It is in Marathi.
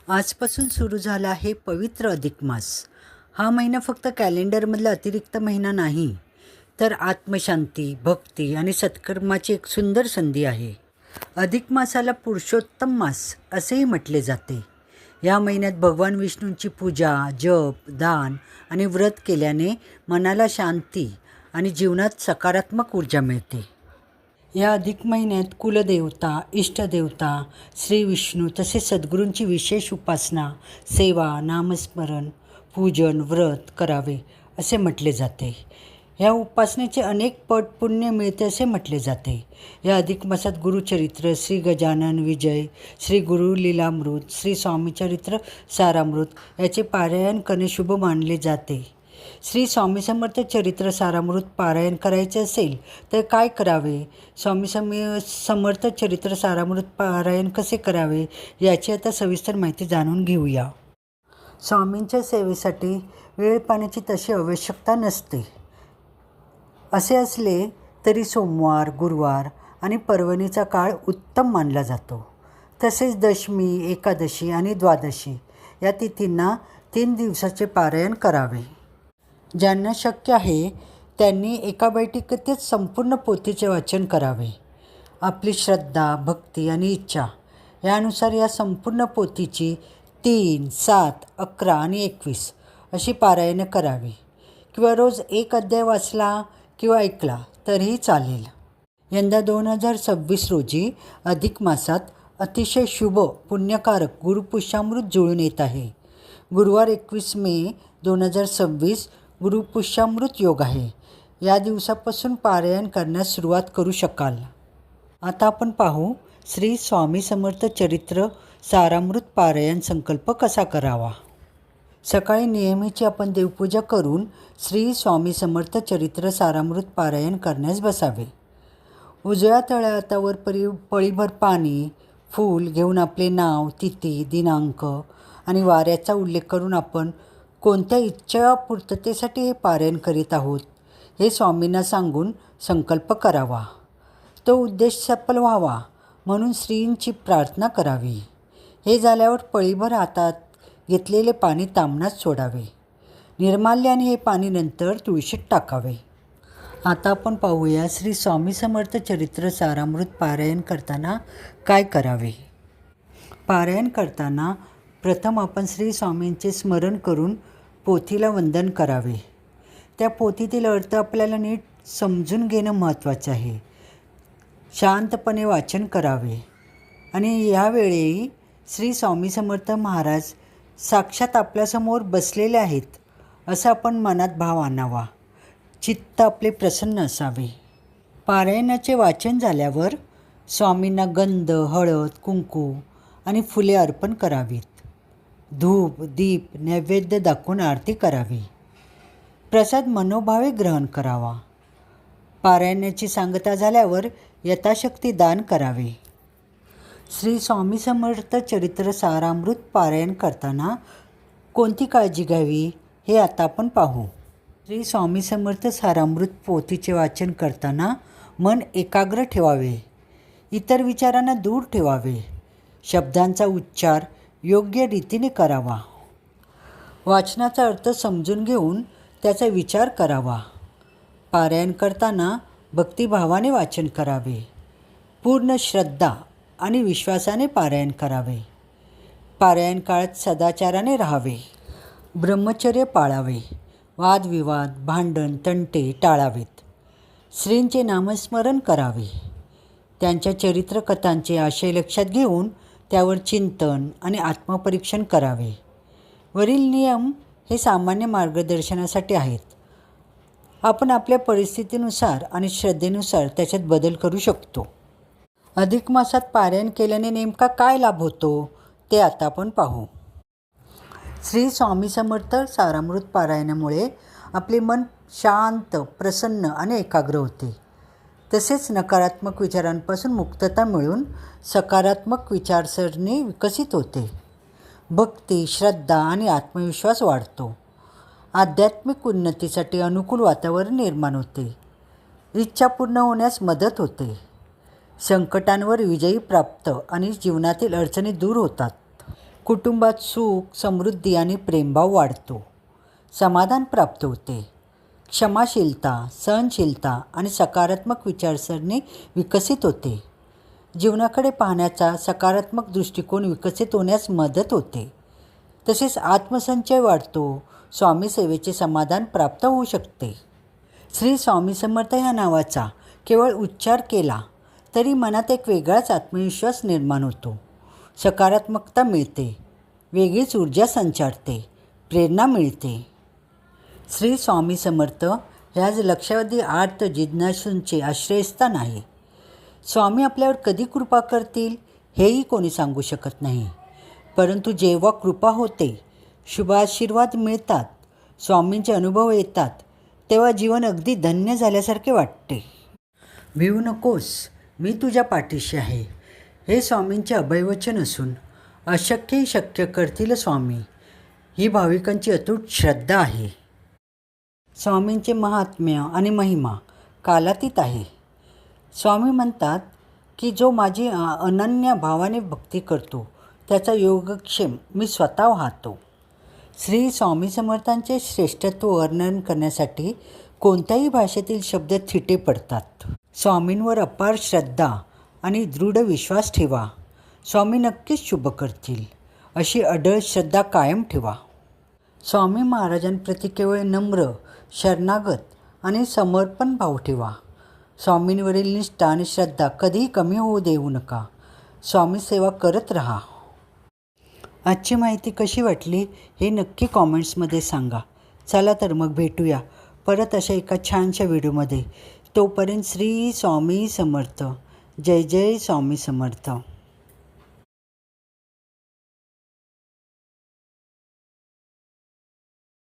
आजपासून सुरू झाला आहे पवित्र अधिक मास. हा महिना फक्त कॅलेंडरमधला अतिरिक्त महिना नाही, तर आत्मशांती, भक्ती आणि सत्कर्माची एक सुंदर संधी आहे. अधिक मासाला पुरुषोत्तम मास असेही म्हटले जाते. या महिन्यात भगवान विष्णूंची पूजा, जप, दान आणि व्रत केल्याने मनाला शांती आणि जीवनात सकारात्मक ऊर्जा मिळते. या अधिक महिन्यात कुलदेवता, इष्टदेवता, श्री विष्णू तसेच सद्गुरूंची विशेष उपासना, सेवा, नामस्मरण, पूजन, व्रत करावे असे म्हटले जाते. या उपासनेचे अनेक पट पुण्य मिळते असे म्हटले जाते. या अधिक मासात गुरुचरित्र, श्री गजानन विजय, श्री गुरु लीलामृत, श्री स्वामीचरित्र सारामृत याचे पारायण करणे शुभ मानले जाते. श्री स्वामी समर्थ चरित्र सारामृत पारायण करायचे असेल तर काय करावे? समर्थ चरित्र सारामृत पारायण कसे करावे याची आता सविस्तर माहिती जाणून घेऊया. स्वामींच्या सेवेसाठी वेळ पाण्याची तशी आवश्यकता नसते. असे असले तरी सोमवार, गुरुवार आणि पर्वणीचा काळ उत्तम मानला जातो. तसेच दशमी, एकादशी आणि द्वादशी या तिथींना 3 दिवसाचे पारायण करावे. ज्यांना शक्य आहे त्यांनी एका बैठकीतच संपूर्ण पोथीचे वाचन करावे. आपली श्रद्धा, भक्ती आणि इच्छा यानुसार या संपूर्ण पोथीची 3, 7, 11 आणि 21 अशी पारायणे करावी. किंवा रोज एक अध्याय वाचला किंवा ऐकला तरीही चालेल. यंदा 2026 रोजी अधिक मासात अतिशय शुभ पुण्यकारक गुरुपुष्यामृत जुळून येत आहे. गुरुवार 21 मे 2026 गुरुपुष्यामृत योग आहे. या दिवसापासून पारायण करण्यास सुरुवात करू शकाल. आता आपण पाहू श्री स्वामी समर्थ चरित्र सारामृत पारायण संकल्प कसा करावा. सकाळी नेहमीची आपण देवपूजा करून श्री स्वामी समर्थ चरित्र सारामृत पारायण करण्यास बसावे. उजव्या तळहातावर पळीभर पाणी, फूल घेऊन आपले नाव, तिथी, दिनांक आणि वाऱ्याचा उल्लेख करून आपण कोणत्या इच्छा पूर्ततेसाठी हे पारायण करीत आहोत हे स्वामींना सांगून संकल्प करावा. तो उद्देश सफल व्हावा म्हणून श्रींची प्रार्थना करावी. हे झाल्यावर पळीभर हातात घेतलेले पाणी ताम्हणात सोडावे. निर्माल्याने हे पाणी नंतर तुळशीत टाकावे. आता आपण पाहूया श्री स्वामी समर्थ चरित्र सारामृत पारायण करताना काय करावे. पारायण करताना प्रथम आपण श्री स्वामींचे स्मरण करून पोथीला वंदन करावे. त्या पोथीतील अर्थ आपल्याला नीट समजून घेणं महत्त्वाचे आहे. शांतपणे वाचन करावे आणि यावेळी श्री स्वामी समर्थ महाराज साक्षात आपल्यासमोर बसलेले आहेत असा आपण मनात भाव आणावा. चित्त आपले प्रसन्न असावे. पारायणाचे वाचन झाल्यावर स्वामींना गंध, हळद, कुंकू आणि फुले अर्पण करावीत. धूप, दीप, नैवेद्य दाखवून आरती करावी. प्रसाद मनोभावे ग्रहण करावा. पारायणाची सांगता झाल्यावर यथाशक्ती दान करावे. श्री स्वामी समर्थ चरित्र सारामृत पारायण करताना कोणती काळजी घ्यावी हे आता आपण पाहू. श्री स्वामी समर्थ सारामृत पोथीचे वाचन करताना मन एकाग्र ठेवावे. इतर विचारांना दूर ठेवावे. शब्दांचा उच्चार योग्य रीतीने करावा. वाचनाचा अर्थ समजून घेऊन त्याचा विचार करावा. पारायण करताना भक्तिभावाने वाचन करावे. पूर्ण श्रद्धा आणि विश्वासाने पारायण करावे. पारायण काळात सदाचाराने राहावे. ब्रह्मचर्य पाळावे. वादविवाद, भांडण, तंटे टाळावेत. श्रींचे नामस्मरण करावे. त्यांच्या चरित्रकथांचे आशय लक्षात घेऊन त्यावर चिंतन आणि आत्मपरीक्षण करावे. वरील नियम हे सामान्य मार्गदर्शनासाठी आहेत. आपण आपल्या परिस्थितीनुसार आणि श्रद्धेनुसार त्याच्यात बदल करू शकतो. अधिक मासात पारायण केल्याने नेमका काय लाभ होतो ते आता आपण पाहू. श्री स्वामी समर्थ सारामृत पारायणामुळे आपले मन शांत, प्रसन्न आणि एकाग्र होते. तसेच नकारात्मक विचारांपासून मुक्तता मिळून सकारात्मक विचारसरणी विकसित होते. भक्ती, श्रद्धा आणि आत्मविश्वास वाढतो. आध्यात्मिक उन्नतीसाठी अनुकूल वातावरण निर्माण होते. इच्छा पूर्ण होण्यास मदत होते. संकटांवर विजयी प्राप्त आणि जीवनातील अडचणी दूर होतात. कुटुंबात सुख, समृद्धी आणि प्रेमभाव वाढतो. समाधान प्राप्त होते. क्षमाशीलता, सहनशीलता आणि सकारात्मक विचारसरणी विकसित होते. जीवनाकडे पाहण्याचा सकारात्मक दृष्टिकोन विकसित होण्यास मदत होते. तसेच आत्मसंचय वाढतो. स्वामी सेवेचे समाधान प्राप्त होऊ शकते. श्री स्वामी समर्थ ह्या नावाचा केवळ उच्चार केला तरी मनात एक वेगळाच आत्मविश्वास निर्माण होतो. सकारात्मकता मिळते, वेगळीच ऊर्जा संचारते, प्रेरणा मिळते. श्री स्वामी समर्थ हे आज लक्षावधी आर्त जिज्ञासूंचे आश्रयस्थान आहे. स्वामी आपल्यावर कधी कृपा करतील हेही कोणी सांगू शकत नाही. परंतु जेव्हा कृपा होते, शुभाशीर्वाद मिळतात, स्वामींचे अनुभव येतात, तेव्हा जीवन अगदी धन्य झाल्यासारखे वाटते. भिवू नकोस, मी तुझ्या पाठीशी आहे. हे स्वामींचे अभयवचन असून अशक्यही शक्य करतील स्वामी, ही भाविकांची अतूट श्रद्धा आहे. स्वामींचे महात्म्य आणि महिमा कालातीत आहे. स्वामी म्हणतात की जो माझी अनन्य भावाने भक्ती करतो त्याचा योगक्षेम मी स्वतः वाहतो. श्री स्वामी समर्थांचे श्रेष्ठत्व वर्णन करण्यासाठी कोणत्याही भाषेतील शब्द थिटे पडतात. स्वामींवर अपार श्रद्धा आणि दृढ विश्वास ठेवा. स्वामी नक्कीच शुभ करतील, अशी अढळ श्रद्धा कायम ठेवा. स्वामी महाराजांप्रती केवळ नम्र, शरणागत आणि समर्पण भाव ठेवा. स्वामींवरील निष्ठा आणि श्रद्धा कधीही कमी होऊ देऊ नका. स्वामी सेवा करत राहा. आजची माहिती कशी वाटली हे नक्की कॉमेंट्समध्ये सांगा. चला तर मग भेटूया परत अशा एका छानशा व्हिडिओमध्ये. तोपर्यंत श्री स्वामी समर्थ. जय जय स्वामी समर्थ.